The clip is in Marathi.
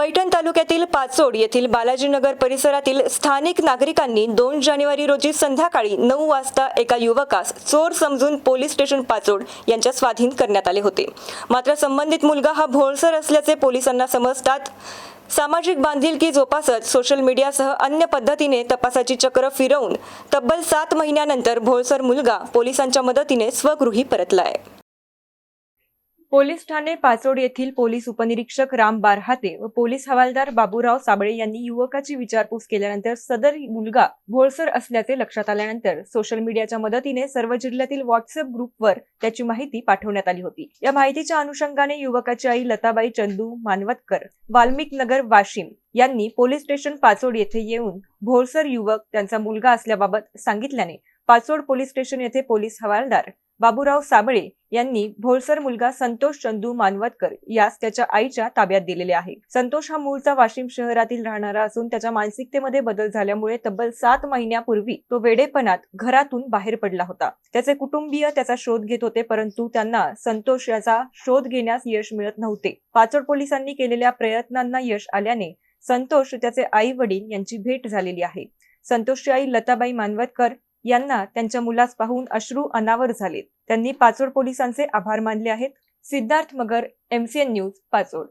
पैठण तालुक्यातील पाचोड येथील बालाजीनगर परिसरातील स्थानिक नागरिकांनी 2 जानेवारी रोजी संध्याकाळी 9 वाजता एका युवकास चोर समजून पोलीस स्टेशन पाचोड यांच्या स्वाधीन करण्यात आले होते। मात्र संबंधित मुलगा हा भोळसर असल्याचे पोलिसांना समजतात सामाजिक बांधिलकी जोपासत सोशल मीडियासह अन्य पद्धतीने तपासाची चक्र फिरवून तब्बल 7 महिन्यानंतर भोळसर मुलगा पोलिसांच्या मदतीने स्वगृही परतलाय। पोलीस ठाणे पाचोड येथील पोलीस उपनिरीक्षक राम बारहाते व पोलीस हवालदार बाबूराव साबळे यांनी युवकाची विचारपूस केल्यानंतर सदर मुलगा भोळसर असल्याचे लक्षात आल्यानंतर सोशल मीडियाच्या मदतीने सर्व जिल्ह्यातील व्हॉट्सअप ग्रुपवर त्याची माहिती पाठवण्यात आली होती। या माहितीच्या अनुषंगाने युवकाची आई लताबाई चंदू मानवतकर वाल्मिक नगर वाशिम यांनी पोलीस स्टेशन पाचोड येथे येऊन भोळसर युवक त्यांचा मुलगा असल्याबाबत सांगितल्याने पाचोड पोलीस स्टेशन येथे पोलीस हवालदार बाबूराव साबळे यांनी भोळसर मुलगा संतोष चंदू मानवतकर यास त्याच्या आईच्या ताब्यात दिलेले आहे। संतोष हा मूळचा वाशिम शहरातील राहणारा असून त्याच्या मानसिकतेमध्ये बदल झाल्यामुळे तब्बल 7 महिन्यापूर्वी तो वेडेपणात घरातून बाहेर पडला होता। त्याचे कुटुंबीय त्याचा शोध घेत होते, परंतु त्यांना संतोष याचा शोध घेण्यास यश मिळत नव्हते। पाचोड पोलिसांनी केलेल्या प्रयत्नांना यश आल्याने संतोष त्याचे आई वडील यांची भेट झालेली आहे। संतोषची आई लताबाई मानवतकर यांना त्यांच्या मुलास पाहून अश्रू अनावर झाले। त्यांनी पाचोड पोलिसांचे आभार मानले आहेत। सिद्धार्थ मगर, MCN न्यूज, पाचोड।